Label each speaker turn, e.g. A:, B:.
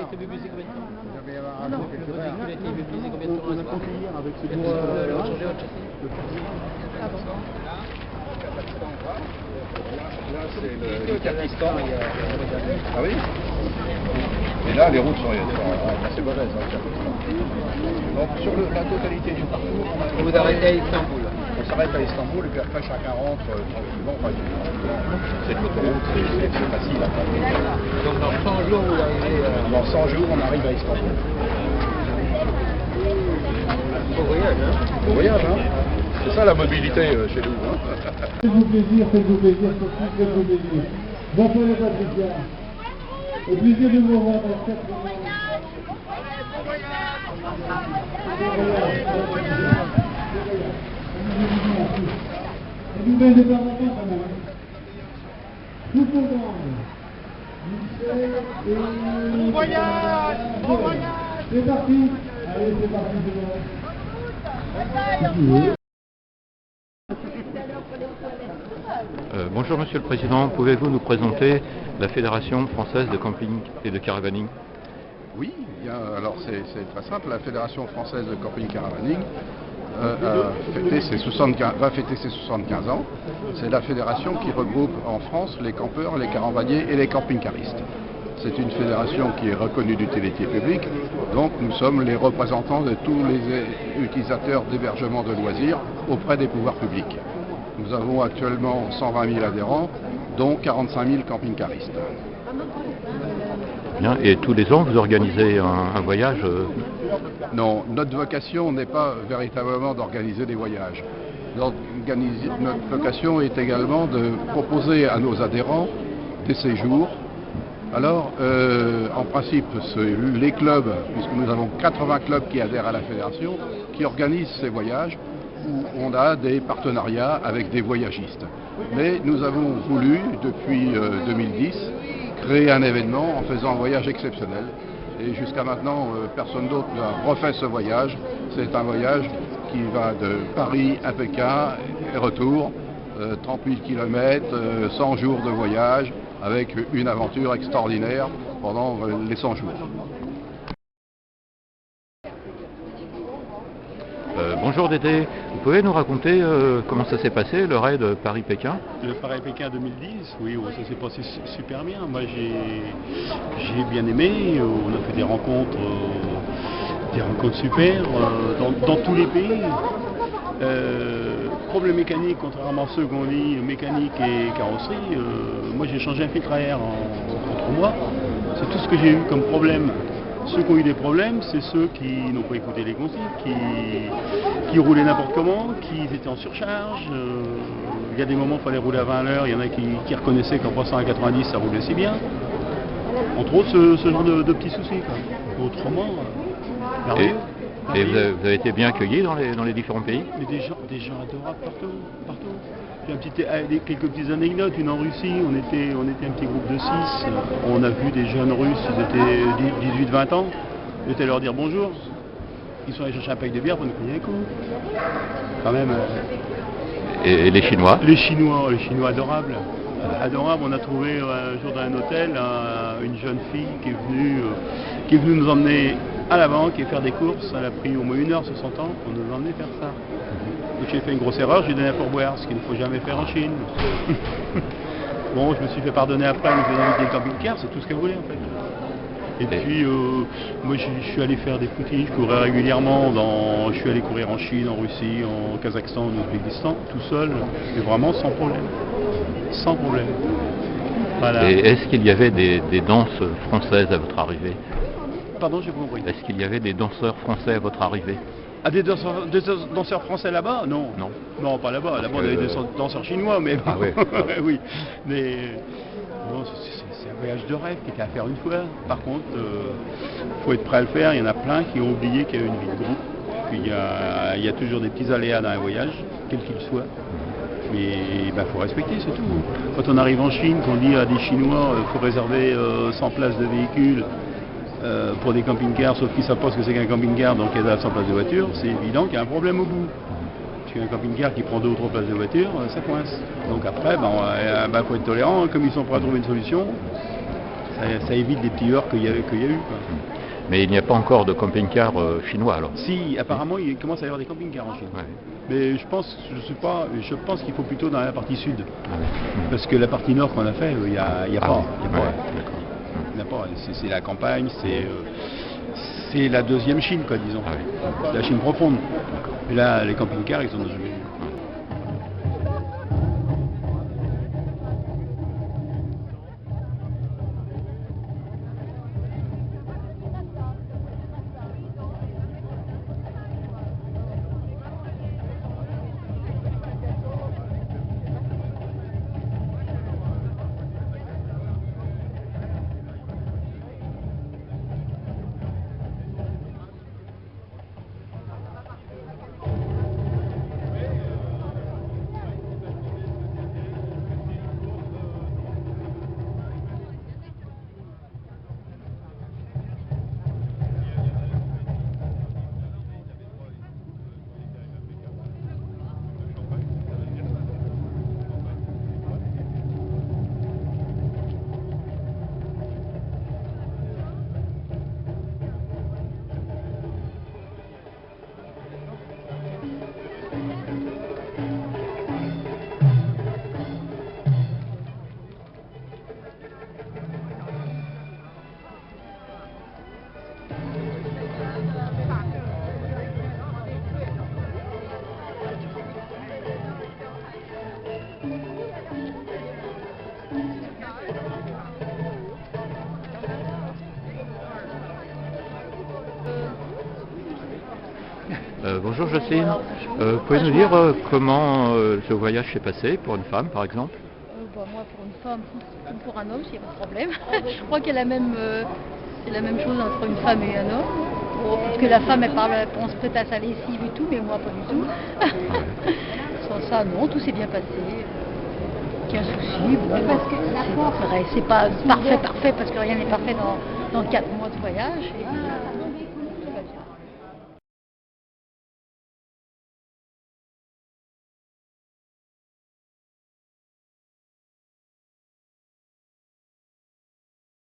A: été publicisé combien de temps?
B: Il devait y avoir un quelque
A: Il
B: part.
A: a été publicisé combien de temps?
B: On a compté hier avec ce
A: Est-ce
B: gros...
A: que vous avez changé votre châssis?
B: Ah bon.
C: Là, c'est le Kyrgyzstan.
A: Ah
C: oui. Et là, les routes sont assez mauvaises dans le Kyrgyzstan. Donc, sur la totalité du parcours,
A: Vous arrêtez à Istanbul.
C: on s'arrête à Istanbul et puis après, chacun rentre tranquillement. Enfin, c'est l'autoroute, c'est facile.
A: Donc dans 100 jours, vous arrivez
C: Dans 100 jours, on arrive à Istanbul.
A: au voyage, hein?
C: Bon voyage, hein? C'est ça la mobilité chez nous. Hein?
B: Faites-vous plaisir, surtout faites-vous plaisir. Bonsoir les Patriciens. Au plaisir de vous revoir dans cette une nouvelle de temps en temps quand même. Tout pour moi. Michel et... Bon voyage! Bon voyage! C'est parti! Allez, c'est parti, c'est bon.
D: Bonjour Monsieur le Président, pouvez-vous nous présenter la Fédération française de camping et de caravaning?
C: Oui, alors c'est très simple. La Fédération française de camping caravaning va fêter ses 75 ans. C'est la fédération qui regroupe en France les campeurs, les caravaniers et les camping-caristes. C'est une fédération qui est reconnue d'utilité publique, donc nous sommes les représentants de tous les utilisateurs d'hébergement de loisirs auprès des pouvoirs publics. Nous avons actuellement 120 000 adhérents, dont 45 000 camping-caristes.
D: Bien, et tous les ans vous organisez un voyage
C: Non, notre vocation n'est pas véritablement d'organiser des voyages. Notre vocation est également de proposer à nos adhérents des séjours. Alors, en principe, c'est les clubs, puisque nous avons 80 clubs qui adhèrent à la fédération, qui organisent ces voyages où on a des partenariats avec des voyagistes. Mais nous avons voulu, depuis 2010, créer un événement en faisant un voyage exceptionnel. Et jusqu'à maintenant, personne d'autre n'a refait ce voyage. C'est un voyage qui va de Paris à Pékin et retour, 30 000 km, 100 jours de voyage, avec une aventure extraordinaire pendant les 100 jours.
D: Bonjour Dédé, vous pouvez nous raconter comment ça s'est passé, le raid Paris-Pékin?
E: Le Paris-Pékin 2010, oui, ça s'est passé super bien. Moi j'ai bien aimé, on a fait des rencontres super dans tous les pays. Problème mécanique, contrairement à ceux qu'on dit mécanique et carrosserie, moi j'ai changé un filtre à air en 3 mois. C'est tout ce que j'ai eu comme problème. Ceux qui ont eu des problèmes, c'est ceux qui n'ont pas écouté les consignes, qui roulaient n'importe comment, qui étaient en surcharge. Il y a des moments où il fallait rouler à 20 à l'heure, il y en a qui reconnaissaient qu'en passant à 90 ça roulait si bien. Entre autres, ce genre de petits soucis. Quoi. Autrement, merveilleux.
D: Et vous avez été bien accueillis dans les différents pays?
E: Mais des gens adorables partout. J'ai quelques petites anecdotes. Une en Russie, on était un petit groupe de 6. On a vu des jeunes Russes, ils étaient 18-20 ans. J'étais leur dire bonjour. Ils sont allés chercher un pack de bière pour nous payer un coup. Quand même.
D: Et les Chinois?
E: Les Chinois adorables. On a trouvé un jour dans un hôtel une jeune fille qui est venue nous emmener à la banque et faire des courses. Elle a pris au moins 1 heure sur son temps pour nous emmener faire ça. Donc j'ai fait une grosse erreur, j'ai donné un pourboire, ce qu'il ne faut jamais faire en Chine. Bon, je me suis fait pardonner après, nous avons invité le camping-car, c'est tout ce qu'elle voulait en fait. Et puis, moi je suis allé faire des footings, je courais régulièrement, je suis allé courir en Chine, en Russie, en Kazakhstan, en Ouzbékistan, tout seul, mais vraiment sans problème. Sans problème. Voilà.
D: Et est-ce qu'il y avait des danses françaises à votre arrivée?
E: Pardon, j'ai pas compris.
D: Est-ce qu'il y avait des danseurs français à votre arrivée?
E: Ah, des danseurs français là-bas? Non. Non, pas là-bas. Là-bas, on avait des danseurs chinois, mais
D: ah, ouais.
E: oui. Mais bon, c'est un voyage de rêve qui était à faire une fois. Par contre, faut être prêt à le faire. Il y en a plein qui ont oublié qu'il y avait une vie de groupe, qu'il y a toujours des petits aléas dans un voyage, quel qu'il soit. Mais il faut respecter, c'est tout. Quand on arrive en Chine, qu'on dit à des Chinois, il faut réserver 100 places de véhicules pour des camping-cars, sauf qu'ils ne savent pas ce que c'est qu'un camping-car, donc il y a 100 places de voiture, c'est évident qu'il y a un problème au bout. Parce qu'un camping-car qui prend 2 ou 3 places de voiture, ça coince. Donc après, faut être tolérant, comme ils sont prêts à trouver une solution, ça évite des petits heurts qu'il y a eu. Quoi.
D: Mais il n'y a pas encore de camping-car chinois alors.
E: Si, apparemment, il commence à y avoir des camping-cars en Chine.
D: Ouais.
E: Mais je pense qu'il faut plutôt dans la partie sud.
D: Ah oui.
E: Parce que la partie nord qu'on a fait, il n'y a pas.
D: Ah
E: Il y a
D: ouais,
E: pas. Il n'y a pas. C'est la campagne, c'est la deuxième Chine, quoi, disons.
D: Ah oui.
E: La Chine profonde. Et là, les camping-cars, ils en ont jamais vu.
D: Bonjour Jocelyne, pouvez nous dire comment ce voyage s'est passé pour une femme par exemple?
F: Moi pour une femme, comme pour un homme, il n'y a pas de problème. Je crois qu'il y a c'est la même chose entre une femme et un homme. Parce que la femme elle pense peut-être à sa lessive et tout, mais moi pas du tout. Sans ça, non, tout s'est bien passé. Aucun souci. C'est pas parfait parce que rien n'est parfait dans 4 mois de voyage.